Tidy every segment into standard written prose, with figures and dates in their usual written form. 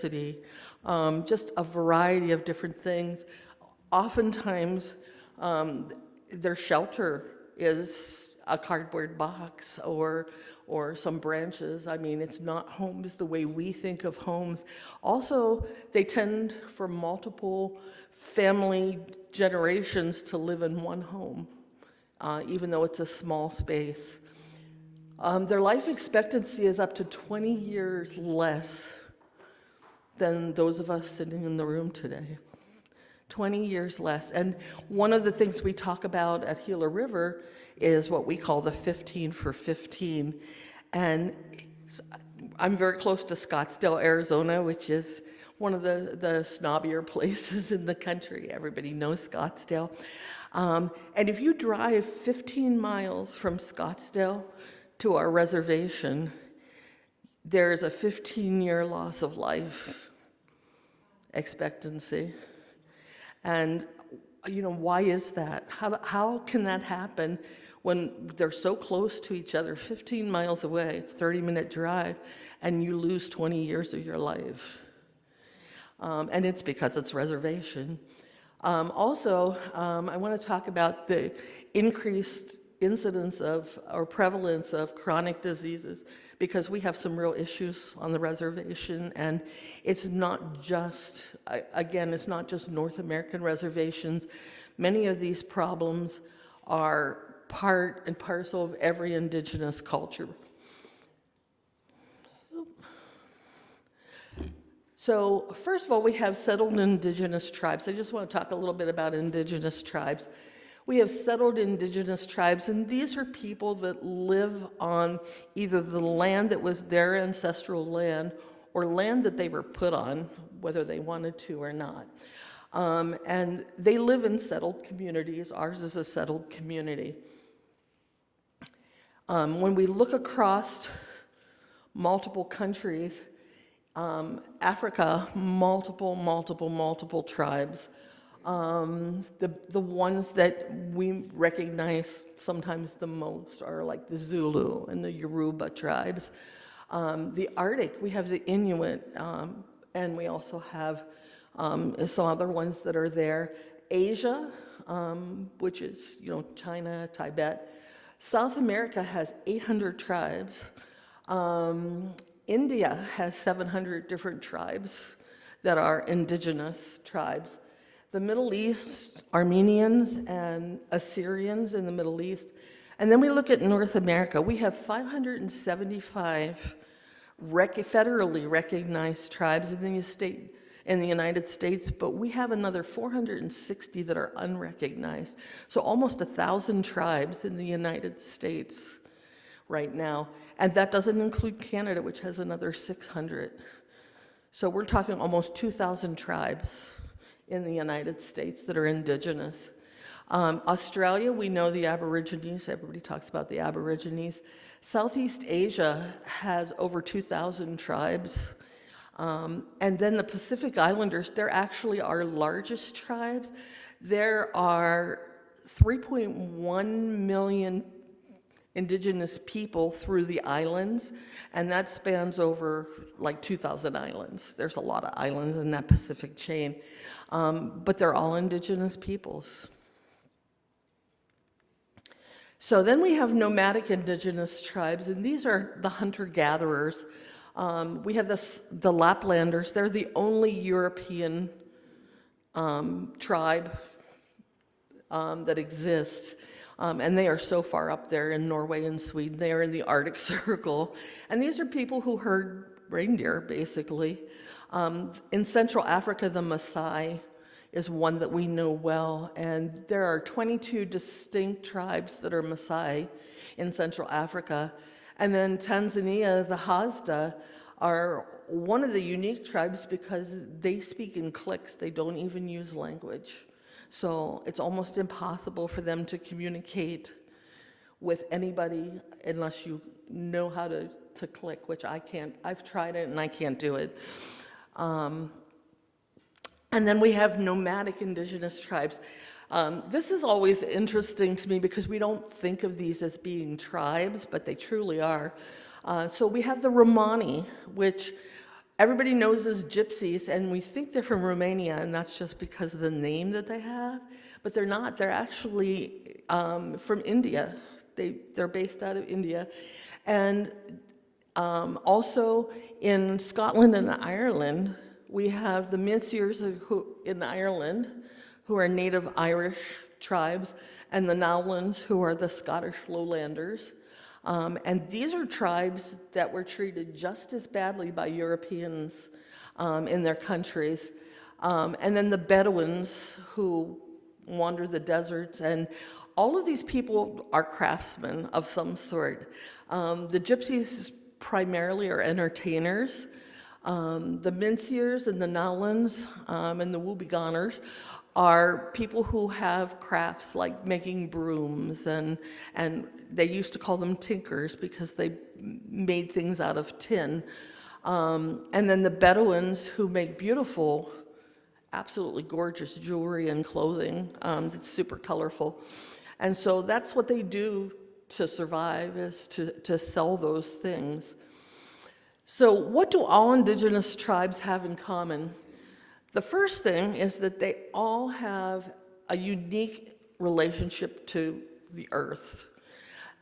electricity, just a variety of different things. Oftentimes, their shelter is a cardboard box or some branches. I mean, it's not homes the way we think of homes. Also, they tend for multiple family generations to live in one home, even though it's a small space. Their life expectancy is up to 20 years less than those of us sitting in the room today. 20 years less. And one of the things we talk about at Gila River is what we call the 15 for 15. And I'm very close to Scottsdale, Arizona, which is one of the snobbier places in the country. Everybody knows Scottsdale. And if you drive 15 miles from Scottsdale to our reservation, there's a 15-year loss of life expectancy. And, why is that? How can that happen when they're so close to each other, 15 miles away, it's a 30-minute drive, and you lose 20 years of your life? And it's because it's reservation. Also, I want to talk about the increased incidence or prevalence of chronic diseases, because we have some real issues on the reservation, and it's not just, it's not just North American reservations. Many of these problems are part and parcel of every indigenous culture. So first of all, we have settled indigenous tribes. I just want to talk a little bit about indigenous tribes. We have settled indigenous tribes, and these are people that live on either the land that was their ancestral land or land that they were put on, whether they wanted to or not. And they live in settled communities. Ours is a settled community. When we look across multiple countries, Africa, multiple tribes. The ones that we recognize sometimes the most are like the Zulu and the Yoruba tribes. The Arctic, we have the Inuit, and we also have some other ones that are there. Asia, which is China, Tibet. South America has 800 tribes. India has 700 different tribes that are indigenous tribes. The Middle East, Armenians and Assyrians in the Middle East. And then we look at North America. We have 575 federally recognized tribes in the United States, but we have another 460 that are unrecognized. So almost 1,000 tribes in the United States right now. And that doesn't include Canada, which has another 600. So we're talking almost 2,000 tribes in the United States that are indigenous. Australia, we know the Aborigines. Everybody talks about the Aborigines. Southeast Asia has over 2,000 tribes. And then the Pacific Islanders, they're actually our largest tribes. There are 3.1 million indigenous people through the islands, and that spans over like 2,000 islands. There's a lot of islands in that Pacific chain, but they're all indigenous peoples. So then we have nomadic indigenous tribes, and these are the hunter-gatherers. We have the Laplanders. They're the only European tribe that exists. And they are so far up there in Norway and Sweden. They are in the Arctic Circle. And these are people who herd reindeer, basically. In Central Africa, the Maasai is one that we know well. And there are 22 distinct tribes that are Maasai in Central Africa. And then Tanzania, the Hasda, are one of the unique tribes because they speak in cliques. They don't even use language. So it's almost impossible for them to communicate with anybody unless you know how to click, which I can't. I've tried it and I can't do it. And then we have nomadic indigenous tribes. This is always interesting to me because we don't think of these as being tribes, but they truly are. So we have the Romani, which everybody knows as gypsies, and we think they're from Romania, and that's just because of the name that they have, but they're not. They're actually from India. They're based out of India. And also in Scotland and Ireland, we have the Mincers in Ireland, who are native Irish tribes, and the Nowlands, who are the Scottish lowlanders. And these are tribes that were treated just as badly by Europeans in their countries. And then the Bedouins, who wander the deserts, and all of these people are craftsmen of some sort. The gypsies primarily are entertainers. The Minciers and the Nowlands and the Wobegoners are people who have crafts like making brooms, and they used to call them tinkers because they made things out of tin. And then the Bedouins, who make beautiful, absolutely gorgeous jewelry and clothing that's super colorful. And so that's what they do to survive, is to sell those things. So what do all Indigenous tribes have in common? The first thing is that they all have a unique relationship to the earth.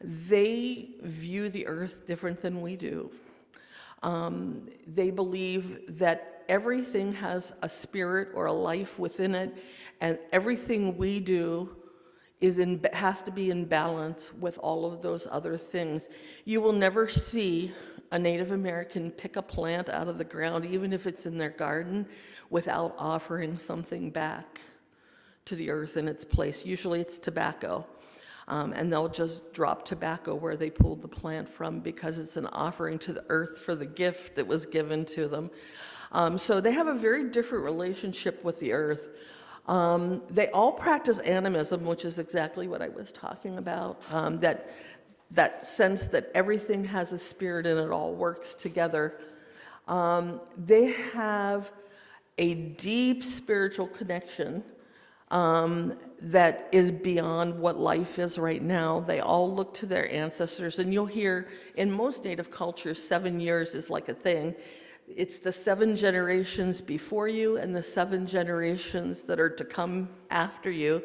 They view the earth different than we do. They believe that everything has a spirit or a life within it, and everything we do has to be in balance with all of those other things. You will never see a Native American pick a plant out of the ground, even if it's in their garden, without offering something back to the earth in its place. Usually it's tobacco. And they'll just drop tobacco where they pulled the plant from, because it's an offering to the earth for the gift that was given to them. So they have a very different relationship with the earth. They all practice animism, which is exactly what I was talking about, that sense that everything has a spirit and it all works together. They have a deep spiritual connection that is beyond what life is right now. They all look to their ancestors, and you'll hear in most Native cultures, 7 years is like a thing. It's the 7 generations before you and the 7 generations that are to come after you,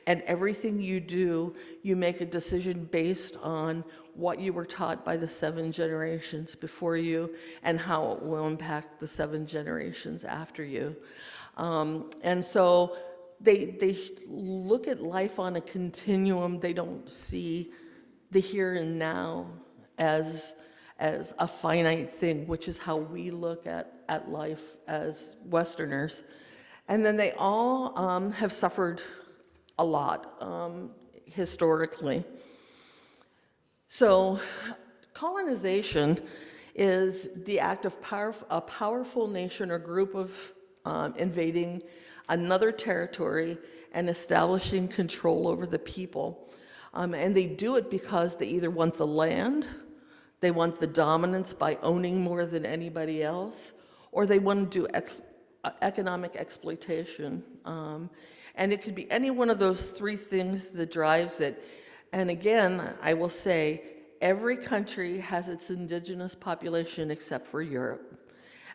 and everything you do, you make a decision based on what you were taught by the 7 generations before you and how it will impact the 7 generations after you. And so they look at life on a continuum. They don't see the here and now as a finite thing, which is how we look at life as Westerners. And then they all have suffered a lot historically. So colonization is the act of a powerful nation or group of invading another territory and establishing control over the people. And they do it because they either want the land, they want the dominance by owning more than anybody else, or they want to do economic exploitation. And it could be any one of those 3 things that drives it. And again, I will say, every country has its indigenous population except for Europe.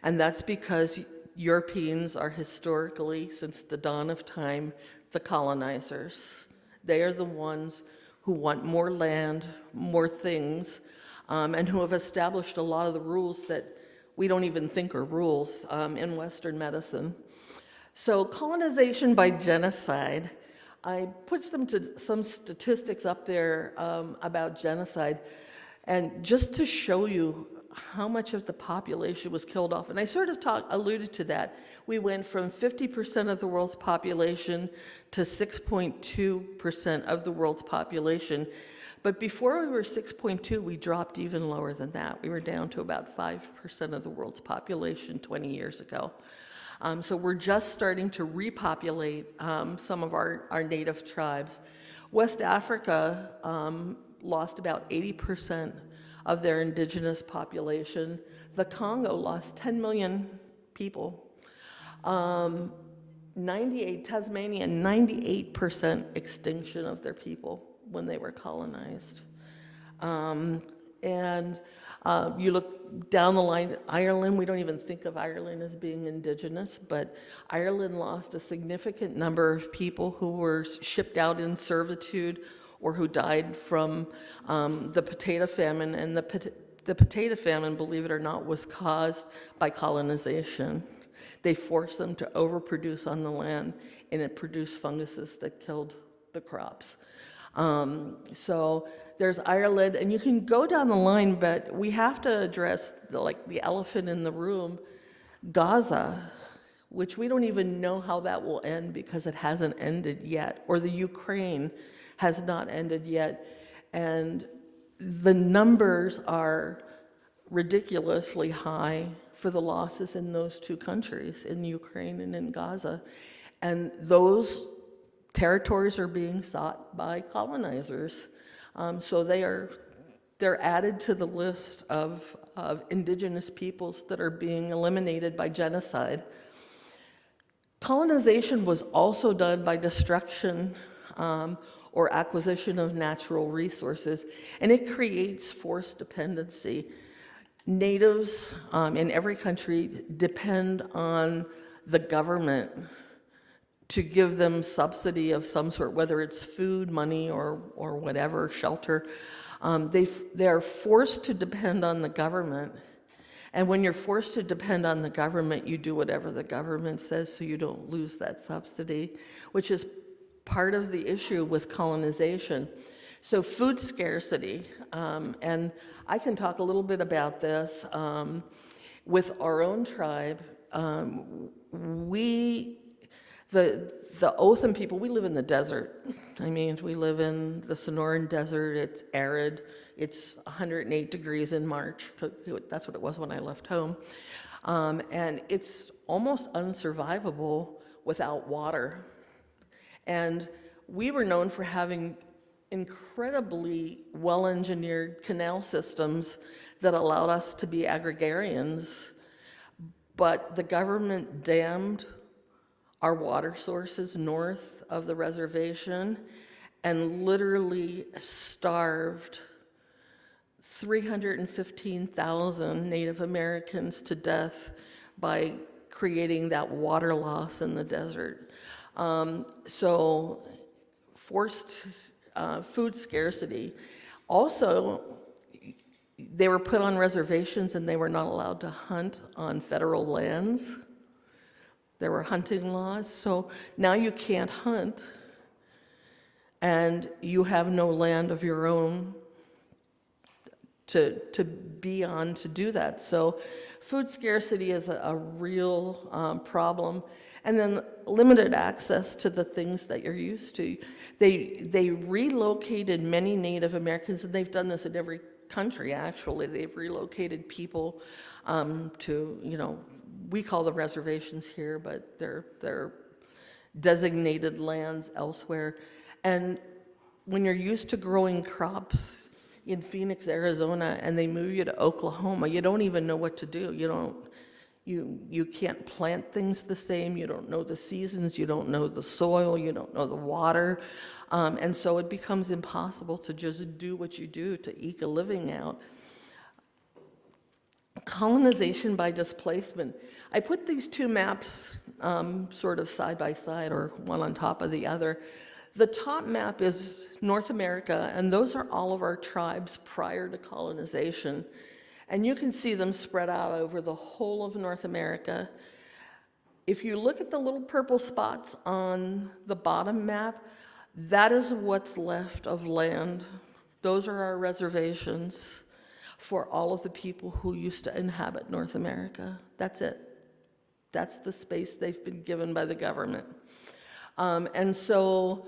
And that's because Europeans are historically, since the dawn of time, the colonizers. They are the ones who want more land, more things, and who have established a lot of the rules that we don't even think are rules in Western medicine. So colonization by genocide, I put some statistics up there about genocide, and just to show you how much of the population was killed off. And I sort of alluded to that. We went from 50% of the world's population to 6.2% of the world's population. But before we were 6.2, we dropped even lower than that. We were down to about 5% of the world's population 20 years ago. So we're just starting to repopulate some of our native tribes. West Africa lost about 80% of their indigenous population. The Congo lost 10 million people. Tasmania, 98% extinction of their people when they were colonized. And You look down the line, Ireland, we don't even think of Ireland as being indigenous, but Ireland lost a significant number of people who were shipped out in servitude or who died from the potato famine. And the potato famine, believe it or not, was caused by colonization. They forced them to overproduce on the land, and it produced funguses that killed the crops. So there's Ireland, and you can go down the line, but we have to address the elephant in the room, Gaza, which we don't even know how that will end because it hasn't ended yet, or the Ukraine has not ended yet. And the numbers are ridiculously high for the losses in those two countries, in Ukraine and in Gaza. And those territories are being sought by colonizers. So they're added to the list of indigenous peoples that are being eliminated by genocide. Colonization was also done by destruction or acquisition of natural resources, and it creates forced dependency. Natives in every country depend on the government to give them subsidy of some sort, whether it's food, money, or whatever, shelter. They're forced to depend on the government. And when you're forced to depend on the government, you do whatever the government says so you don't lose that subsidy, which is part of the issue with colonization. So food scarcity, and I can talk a little bit about this. With our own tribe, the Othan people, we live in the desert. I mean, we live in the Sonoran Desert. It's arid. It's 108 degrees in March. That's what it was when I left home. And it's almost unsurvivable without water. And we were known for having incredibly well-engineered canal systems that allowed us to be agrarians. But the government dammed our water sources north of the reservation and literally starved 315,000 Native Americans to death by creating that water loss in the desert. So forced food scarcity. Also, they were put on reservations and they were not allowed to hunt on federal lands. There were hunting laws, so now you can't hunt and you have no land of your own to be on to do that. So food scarcity is a real problem. And then limited access to the things that you're used to. They relocated many Native Americans, and they've done this in every country, actually. They've relocated people to, we call them reservations here, but they're designated lands elsewhere. And when you're used to growing crops in Phoenix, Arizona, and they move you to Oklahoma, you don't even know what to do. You can't plant things the same, you don't know the seasons, you don't know the soil, you don't know the water, and so it becomes impossible to just do what you do to eke a living out. Colonization by displacement. I put these two maps sort of side by side, or one on top of the other. The top map is North America, and those are all of our tribes prior to colonization. And you can see them spread out over the whole of North America. If you look at the little purple spots on the bottom map, that is what's left of land. Those are our reservations for all of the people who used to inhabit North America. That's it. That's the space they've been given by the government. And so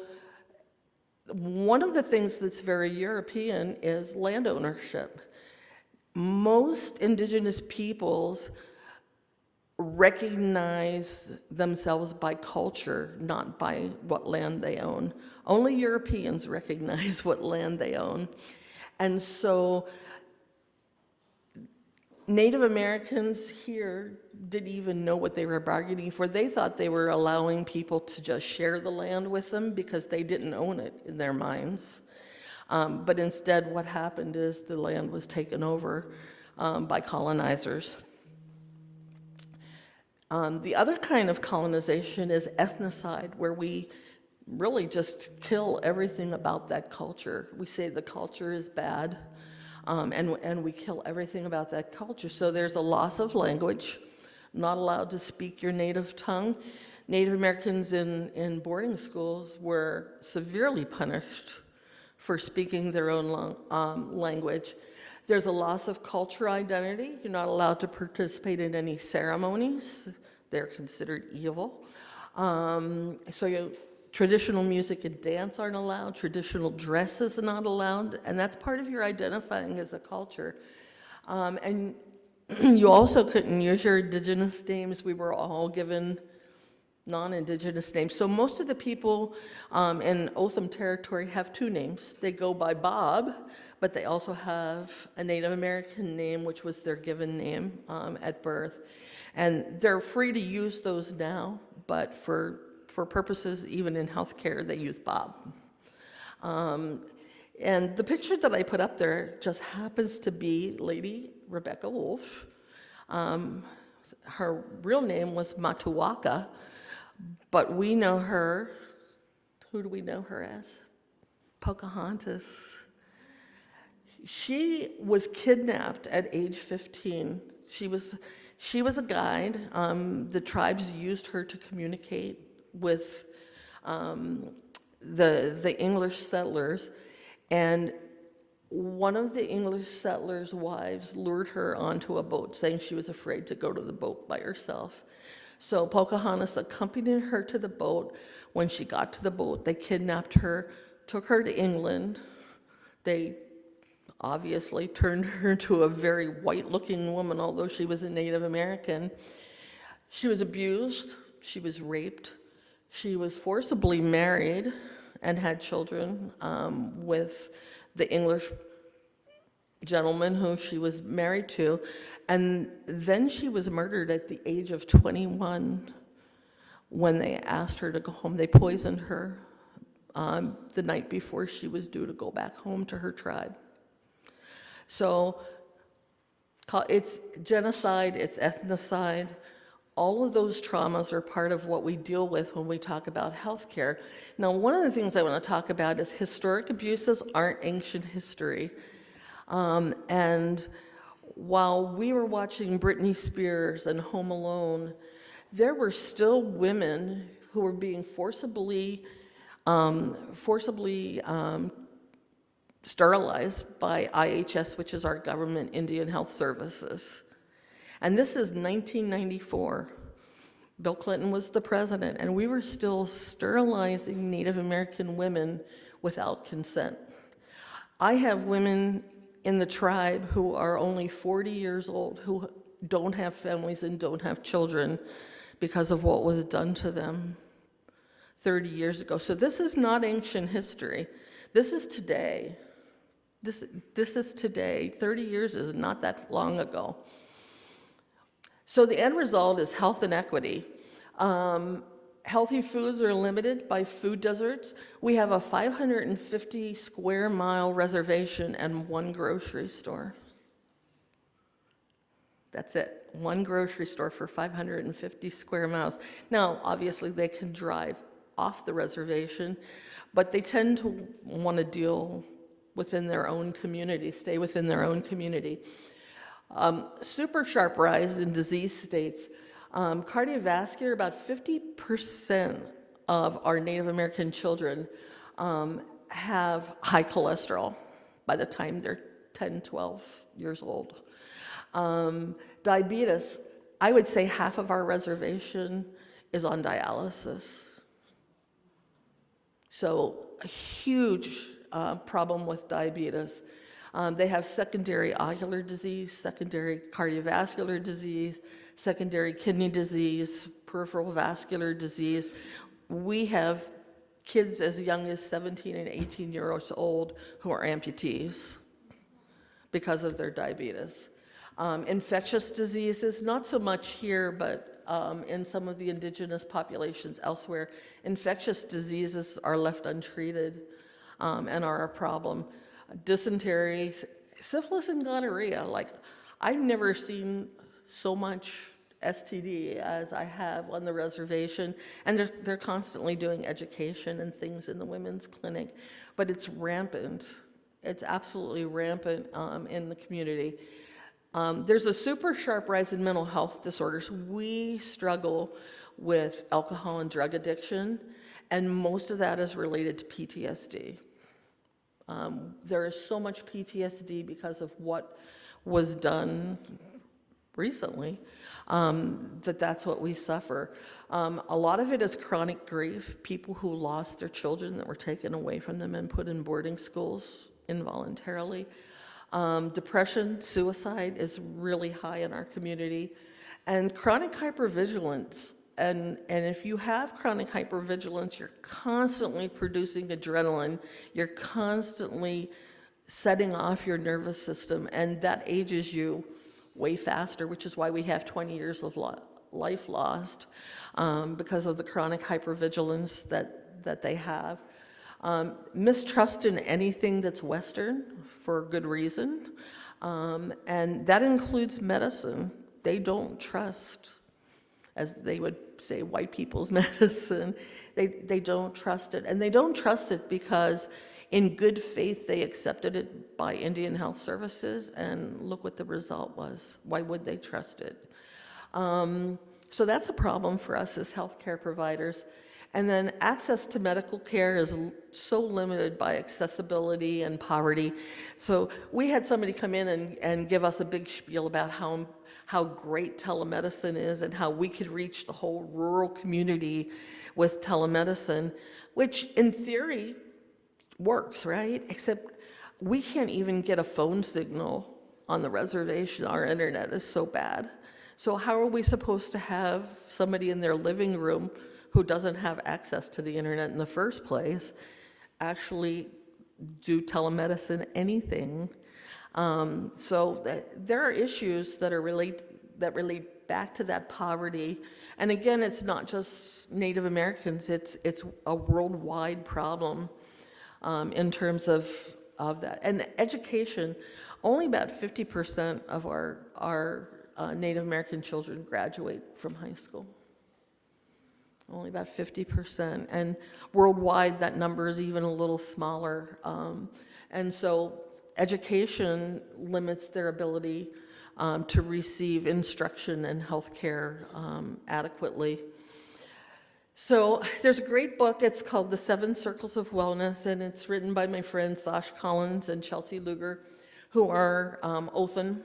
one of the things that's very European is land ownership. Most indigenous peoples recognize themselves by culture, not by what land they own. Only Europeans recognize what land they own. And so Native Americans here didn't even know what they were bargaining for. They thought they were allowing people to just share the land with them because they didn't own it in their minds. But instead, what happened is the land was taken over by colonizers. The other kind of colonization is ethnocide, where we really just kill everything about that culture. We say the culture is bad, and we kill everything about that culture. So there's a loss of language, not allowed to speak your native tongue. Native Americans in boarding schools were severely punished for speaking their own language. There's a loss of cultural identity. You're not allowed to participate in any ceremonies. They're considered evil. Traditional music and dance aren't allowed. Traditional dress is not allowed. And that's part of your identifying as a culture. And you also couldn't use your Indigenous names. We were all given non-Indigenous names. So most of the people in Otham territory have two names. They go by Bob, but they also have a Native American name, which was their given name at birth. And they're free to use those now, but for purposes even in healthcare, they use Bob. And the picture that I put up there just happens to be Lady Rebecca Wolfe. Her real name was Matuaka, but we know her, who do we know her as? Pocahontas. She was kidnapped at age 15. She was a guide. The tribes used her to communicate with the English settlers, and one of the English settlers' wives lured her onto a boat, saying she was afraid to go to the boat by herself. So Pocahontas accompanied her to the boat. When she got to the boat, they kidnapped her, took her to England. They obviously turned her into a very white-looking woman, although she was a Native American. She was abused, she was raped, she was forcibly married and had children with the English gentleman who she was married to, and then she was murdered at the age of 21 when they asked her to go home. They poisoned her the night before she was due to go back home to her tribe. So it's genocide, it's ethnocide. All of those traumas are part of what we deal with when we talk about healthcare. Now, one of the things I want to talk about is historic abuses aren't ancient history. And while we were watching Britney Spears and Home Alone, there were still women who were being forcibly sterilized by IHS, which is our government Indian Health Services. And this is 1994. Bill Clinton was the president, and we were still sterilizing Native American women without consent. I have women in the tribe who are only 40 years old, who don't have families and don't have children because of what was done to them 30 years ago. So this is not ancient history. This is today. This is today. 30 years is not that long ago. So the end result is health inequity. Healthy foods are limited by food deserts. We have a 550 square mile reservation and one grocery store. That's it, one grocery store for 550 square miles. Now, obviously they can drive off the reservation, but they tend to want to deal within their own community, stay within their own community. Super sharp rise in disease states. Cardiovascular, about 50% of our Native American children have high cholesterol by the time they're 10, 12 years old. Diabetes, I would say half of our reservation is on dialysis. So a huge problem with diabetes. They have secondary ocular disease, secondary cardiovascular disease, secondary kidney disease, peripheral vascular disease. We have kids as young as 17 and 18 years old who are amputees because of their diabetes. Infectious diseases, not so much here, but in some of the indigenous populations elsewhere, infectious diseases are left untreated and are a problem. Dysentery, syphilis and gonorrhea, like I've never seen so much STD as I have on the reservation, and they're constantly doing education and things in the women's clinic, but it's rampant. It's absolutely rampant in the community. There's a super sharp rise in mental health disorders. We struggle with alcohol and drug addiction, and most of that is related to PTSD. There is so much PTSD because of what was done recently, that's what we suffer. A lot of it is chronic grief, people who lost their children that were taken away from them and put in boarding schools involuntarily. Depression, suicide is really high in our community, and chronic hypervigilance. And if you have chronic hypervigilance, you're constantly producing adrenaline, you're constantly setting off your nervous system, and that ages you way faster, which is why we have 20 years of life lost because of the chronic hypervigilance that they have. Mistrust in anything that's Western for good reason, and that includes medicine. They don't trust, as they would say, white people's medicine. They don't trust it, and they don't trust it because in good faith they accepted it by Indian Health Services, and look what the result was. Why would they trust it? So that's a problem for us as healthcare providers. And then access to medical care is so limited by accessibility and poverty. So we had somebody come in and give us a big spiel about how great telemedicine is and how we could reach the whole rural community with telemedicine, which in theory works, right? Except we can't even get a phone signal on the reservation. Our internet is so bad. So how are we supposed to have somebody in their living room who doesn't have access to the internet in the first place actually do telemedicine anything? So there are issues that relate back to that poverty. And again, it's not just Native Americans, it's a worldwide problem in terms of that. And education, only about 50% of our Native American children graduate from high school. Only about 50%. And worldwide, that number is even a little smaller. And so education limits their ability to receive instruction and health care adequately. So there's a great book. It's called The 7 Circles of Wellness, and it's written by my friends Thosh Collins and Chelsea Luger, who are Othan.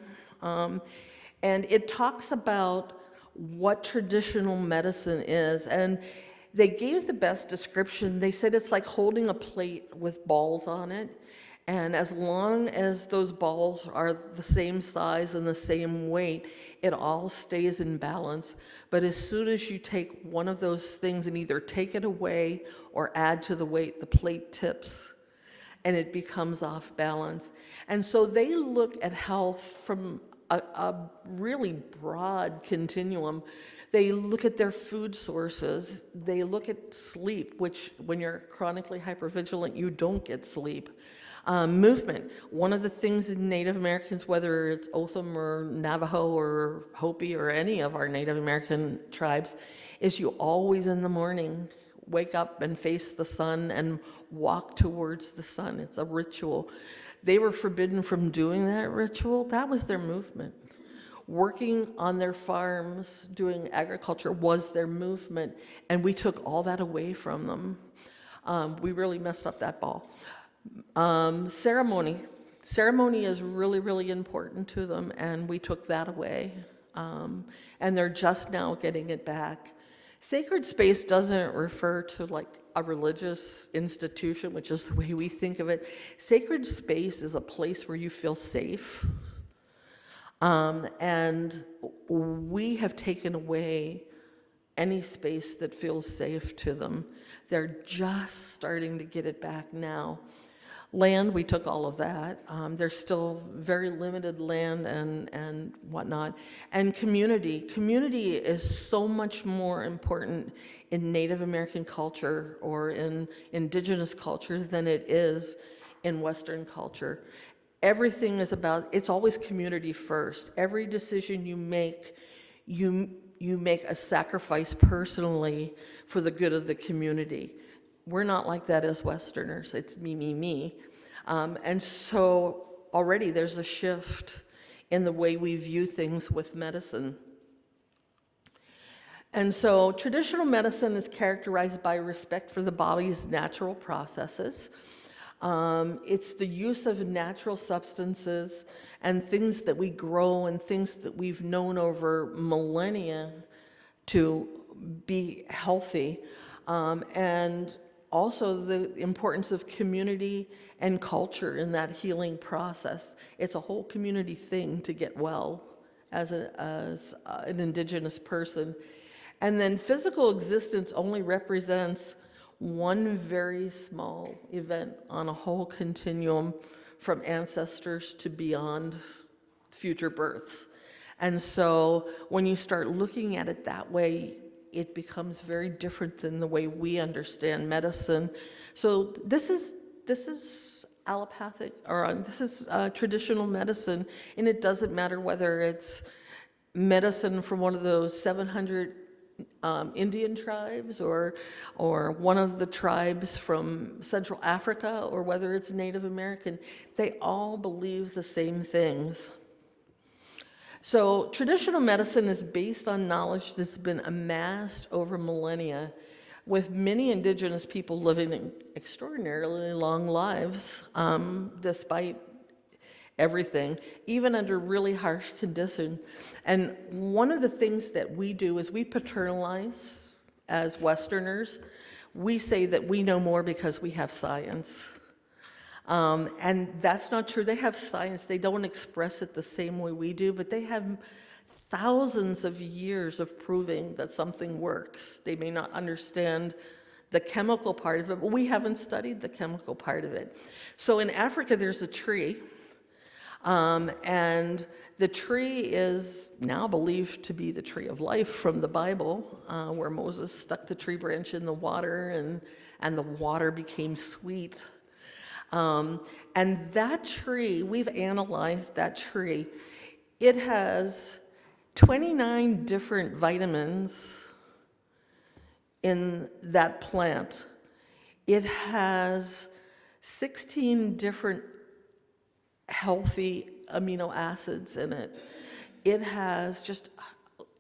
And it talks about what traditional medicine is. And they gave the best description. They said it's like holding a plate with balls on it. And as long as those balls are the same size and the same weight, it all stays in balance. But as soon as you take one of those things and either take it away or add to the weight, the plate tips and it becomes off balance. And so they look at health from a really broad continuum. They look at their food sources. They look at sleep, which when you're chronically hypervigilant, you don't get sleep. Movement. One of the things in Native Americans, whether it's Otham or Navajo or Hopi or any of our Native American tribes, is you always in the morning wake up and face the sun and walk towards the sun. It's a ritual. They were forbidden from doing that ritual. That was their movement. Working on their farms, doing agriculture was their movement, and we took all that away from them. We really messed up that ball. Ceremony. Ceremony is really, really important to them, and we took that away. And they're just now getting it back. Sacred space doesn't refer to like a religious institution, which is the way we think of it. Sacred space is a place where you feel safe. And we have taken away any space that feels safe to them. They're just starting to get it back now. Land, we took all of that. There's still very limited land and whatnot. And community. Community is so much more important in Native American culture or in Indigenous culture than it is in Western culture. everything is about, it's always community first. Every decision you make, you make a sacrifice personally for the good of the community. We're not like that as Westerners. It's me, me, me. And so already there's a shift in the way we view things with medicine. And so traditional medicine is characterized by respect for the body's natural processes. It's the use of natural substances and things that we grow and things that we've known over millennia to be healthy. And also the importance of community and culture in that healing process. It's a whole community thing to get well as an Indigenous person. And then physical existence only represents one very small event on a whole continuum from ancestors to beyond future births. And so when you start looking at it that way, it becomes very different than the way we understand medicine. So this is allopathic, or this is traditional medicine, and it doesn't matter whether it's medicine from one of those 700 Indian tribes or one of the tribes from Central Africa, or whether it's Native American. They all believe the same things. So traditional medicine is based on knowledge that's been amassed over millennia, with many Indigenous people living extraordinarily long lives, despite everything, even under really harsh conditions. And one of the things that we do is we paternalize as Westerners. We say that we know more because we have science. And that's not true. They have science. They don't express it the same way we do, but they have thousands of years of proving that something works. They may not understand the chemical part of it, but we haven't studied the chemical part of it. So in Africa, there's a tree. And the tree is now believed to be the tree of life from the Bible, where Moses stuck the tree branch in the water and the water became sweet. And that tree, we've analyzed that tree. It has 29 different vitamins in that plant. It has 16 different healthy amino acids in it. It has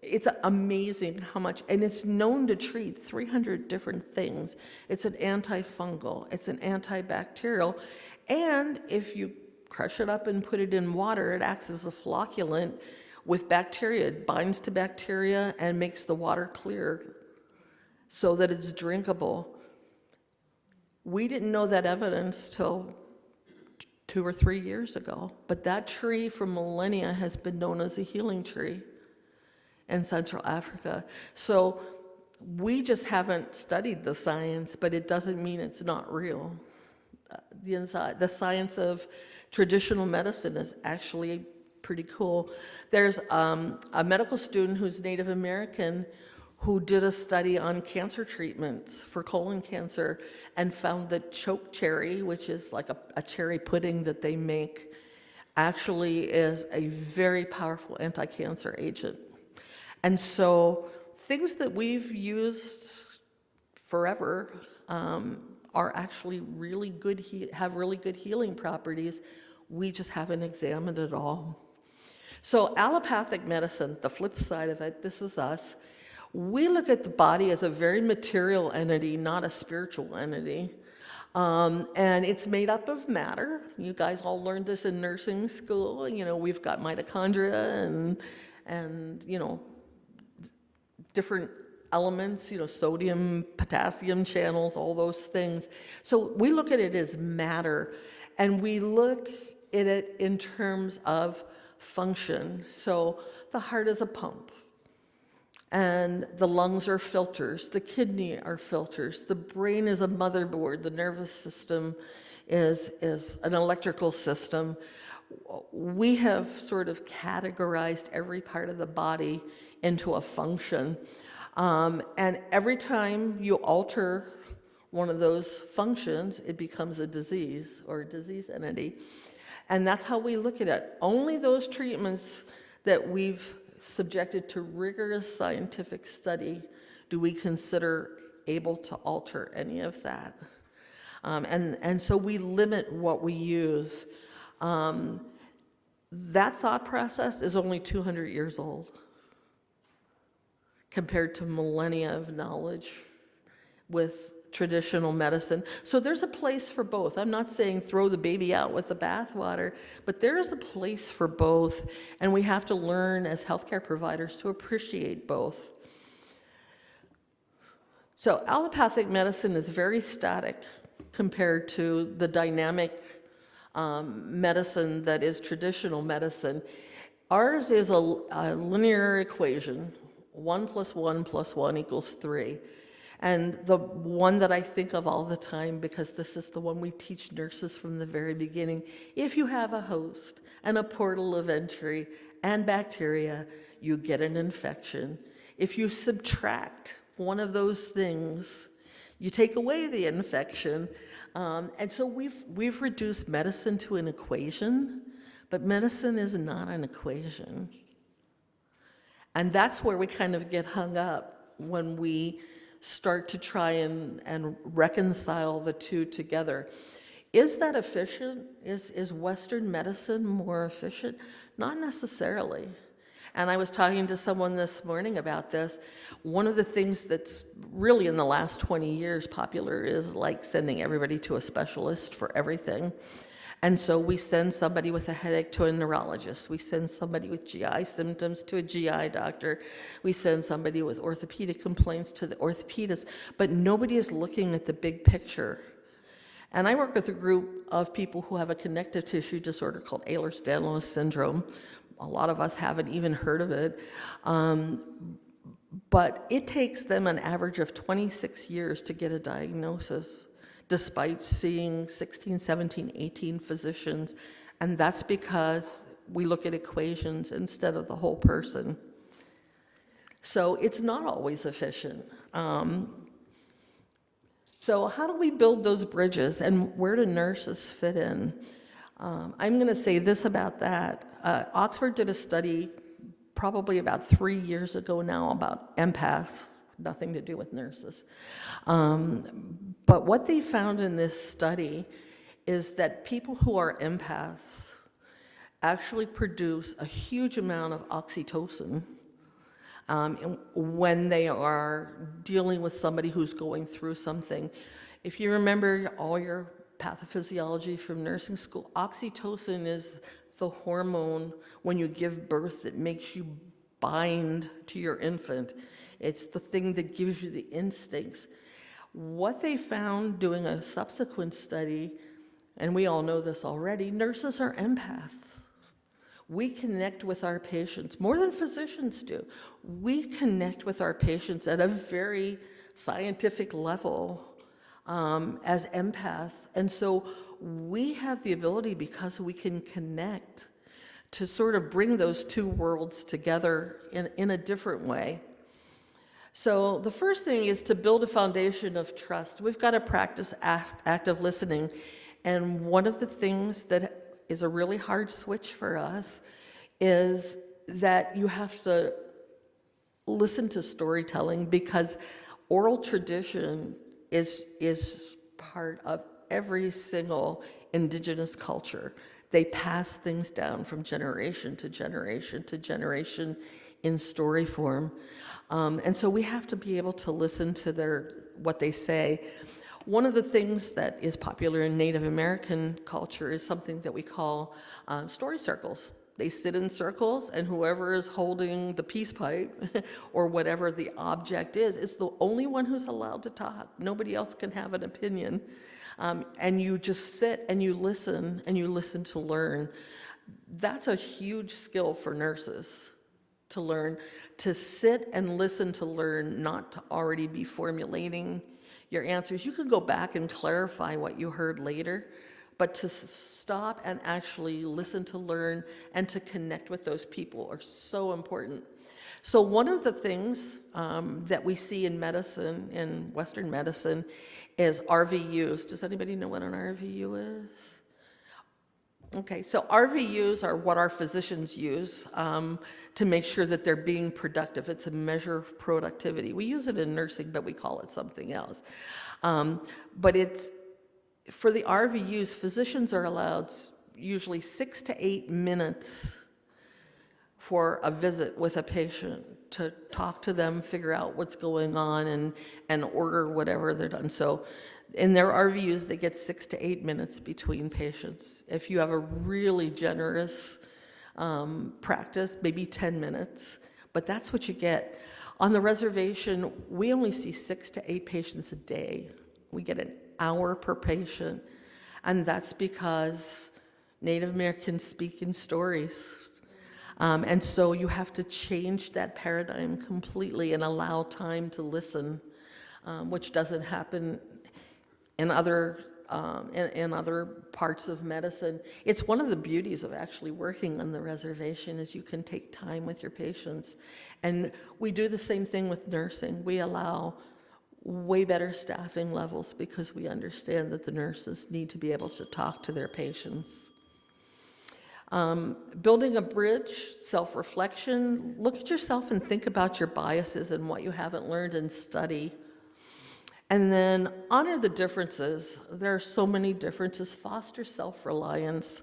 it's amazing how much, and it's known to treat 300 different things. It's an antifungal, it's an antibacterial, and if you crush it up and put it in water, it acts as a flocculant with bacteria. It binds to bacteria and makes the water clear so that it's drinkable. We didn't know that evidence till 2 or 3 years ago, but that tree for millennia has been known as a healing tree in Central Africa. So we just haven't studied the science, but it doesn't mean it's not real. The science of traditional medicine is actually pretty cool. There's a medical student who's Native American who did a study on cancer treatments for colon cancer and found that choke cherry, which is like a cherry pudding that they make, actually is a very powerful anti-cancer agent. And so things that we've used forever are actually really good, have really good healing properties. We just haven't examined it all. So allopathic medicine, the flip side of it, this is us. We look at the body as a very material entity, not a spiritual entity. And it's made up of matter. You guys all learned this in nursing school. You know, we've got mitochondria and you know, different elements, you know, sodium, potassium channels, all those things. So we look at it as matter, and we look at it in terms of function. So the heart is a pump, and the lungs are filters, the kidney are filters, the brain is a motherboard, the nervous system is an electrical system. We have sort of categorized every part of the body into a function. And every time you alter one of those functions, it becomes a disease or a disease entity. And that's how we look at it. Only those treatments that we've subjected to rigorous scientific study do we consider able to alter any of that. And so we limit what we use. That thought process is only 200 years old compared to millennia of knowledge with traditional medicine. So there's a place for both. I'm not saying throw the baby out with the bathwater, but there is a place for both, and we have to learn as healthcare providers to appreciate both. So allopathic medicine is very static compared to the dynamic medicine that is traditional medicine. Ours is a linear equation, 1 + 1 + 1 = 3. And the one that I think of all the time, because this is the one we teach nurses from the very beginning, if you have a host and a portal of entry and bacteria, you get an infection. If you subtract one of those things, you take away the infection. And so we've reduced medicine to an equation, but medicine is not an equation. And that's where we kind of get hung up when we start to try and reconcile the two together. Is that efficient? Is Western medicine more efficient? Not necessarily. And I was talking to someone this morning about this. One of the things that's really in the last 20 years popular is like sending everybody to a specialist for everything. And so we send somebody with a headache to a neurologist. We send somebody with GI symptoms to a GI doctor. We send somebody with orthopedic complaints to the orthopedist. But nobody is looking at the big picture. And I work with a group of people who have a connective tissue disorder called Ehlers-Danlos syndrome. A lot of us haven't even heard of it. But it takes them an average of 26 years to get a diagnosis, despite seeing 16, 17, 18 physicians. And that's because we look at equations instead of the whole person. So it's not always efficient. So how do we build those bridges, and where do nurses fit in? I'm going to say this about that. Oxford did a study probably about 3 years ago now about empaths, nothing to do with nurses. But what they found in this study is that people who are empaths actually produce a huge amount of oxytocin when they are dealing with somebody who's going through something. If you remember all your pathophysiology from nursing school, oxytocin is the hormone when you give birth that makes you bind to your infant. It's the thing that gives you the instincts. What they found doing a subsequent study, and we all know this already, nurses are empaths. We connect with our patients more than physicians do. We connect with our patients at a very scientific level as empaths. And so we have the ability, because we can connect, to sort of bring those two worlds together in a different way. So the first thing is to build a foundation of trust. We've got to practice active listening. And one of the things that is a really hard switch for us is that you have to listen to storytelling, because oral tradition is part of every single Indigenous culture. They pass things down from generation to generation to generation in story form. And so we have to be able to listen to what they say. One of the things that is popular in Native American culture is something that we call story circles. They sit in circles, and whoever is holding the peace pipe or whatever the object is the only one who's allowed to talk. Nobody else can have an opinion. And you just sit and you listen to learn. That's a huge skill for nurses to learn, to sit and listen to learn, not to already be formulating your answers. You can go back and clarify what you heard later, but to stop and actually listen to learn and to connect with those people are so important. So one of the things that we see in medicine, in Western medicine, is RVUs. Does anybody know what an RVU is? Okay, so RVUs are what our physicians use to make sure that they're being productive. It's a measure of productivity. We use it in nursing, but we call it something else. But it's, for the RVUs, physicians are allowed usually 6 to 8 minutes for a visit with a patient to talk to them, figure out what's going on, and order whatever they're done. So in their RVUs, they get 6 to 8 minutes between patients. If you have a really generous practice, maybe 10 minutes, but that's what you get. On the reservation, we only see 6 to 8 patients a day. We get an hour per patient, and that's because Native Americans speak in stories. And so you have to change that paradigm completely and allow time to listen, which doesn't happen in other parts of medicine. It's one of the beauties of actually working on the reservation is you can take time with your patients. And we do the same thing with nursing. We allow way better staffing levels because we understand that the nurses need to be able to talk to their patients. Building a bridge, self-reflection. Look at yourself and think about your biases and what you haven't learned, and study. And then honor the differences. There are so many differences. Foster self-reliance.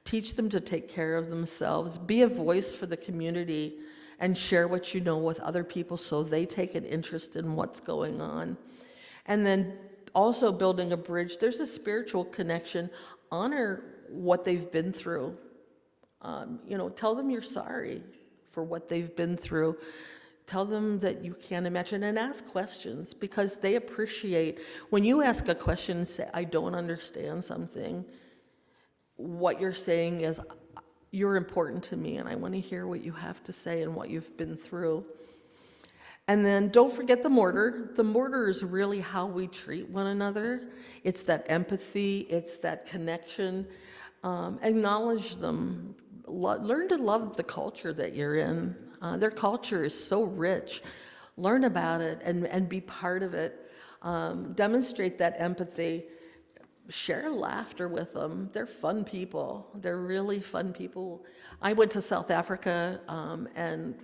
Teach them to take care of themselves. Be a voice for the community and share what you know with other people so they take an interest in what's going on. And then also building a bridge. There's a spiritual connection. Honor what they've been through. Tell them you're sorry for what they've been through. Tell them that you can't imagine, and ask questions, because they appreciate when you ask a question and say, I don't understand something. What you're saying is, you're important to me and I want to hear what you have to say and what you've been through. And then don't forget the mortar. The mortar is really how we treat one another. It's that empathy, it's that connection. Acknowledge them. Learn to love the culture that you're in. Their culture is so rich. Learn about it and be part of it. Demonstrate that empathy. Share laughter with them. They're fun people. They're really fun people. I went to South Africa and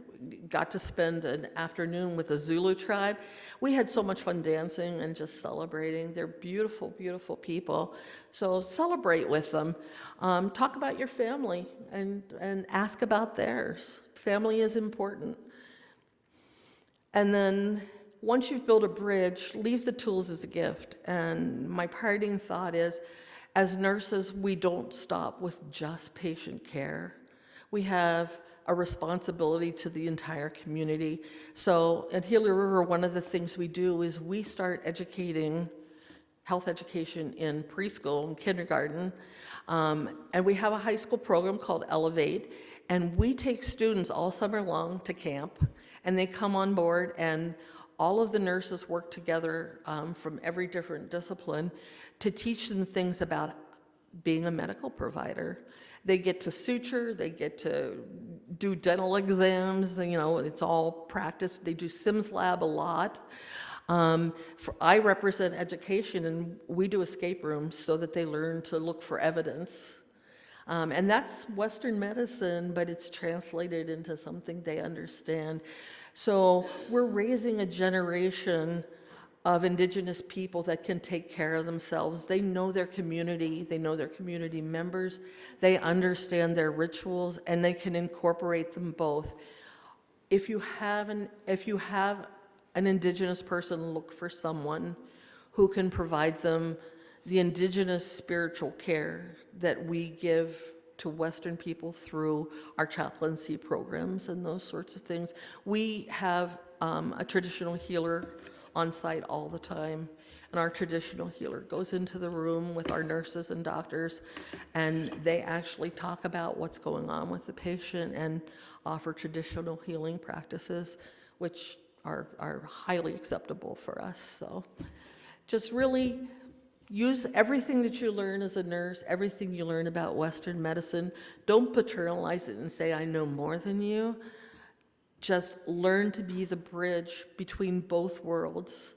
got to spend an afternoon with the Zulu tribe. We had so much fun dancing and just celebrating. They're beautiful, beautiful people. So celebrate with them. Talk about your family and ask about theirs. Family is important. And then once you've built a bridge, leave the tools as a gift. And my parting thought is, as nurses, we don't stop with just patient care. We have a responsibility to the entire community. So at Gila River, one of the things we do is we start educating, health education in preschool and kindergarten. And we have a high school program called Elevate. And we take students all summer long to camp, and they come on board, and all of the nurses work together from every different discipline to teach them things about being a medical provider. They get to suture, they get to do dental exams, it's all practice. They do Sims Lab a lot. I represent education, and we do escape rooms so that they learn to look for evidence. And that's Western medicine, but it's translated into something they understand. So we're raising a generation of Indigenous people that can take care of themselves. They know their community, they know their community members, they understand their rituals, and they can incorporate them both. If you have an Indigenous person, look for someone who can provide them the Indigenous spiritual care that we give to Western people through our chaplaincy programs and those sorts of things. We have a traditional healer on site all the time, and our traditional healer goes into the room with our nurses and doctors, and they actually talk about what's going on with the patient and offer traditional healing practices, which are highly acceptable for us. So just really use everything that you learn as a nurse, everything you learn about Western medicine. Don't paternalize it and say, I know more than you. Just learn to be the bridge between both worlds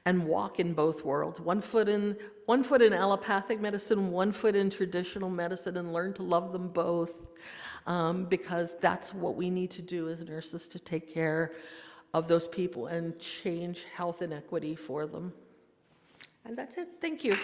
and walk in both worlds. One foot in allopathic medicine, one foot in traditional medicine, and learn to love them both, because that's what we need to do as nurses to take care of those people and change health inequity for them. And that's it. Thank you.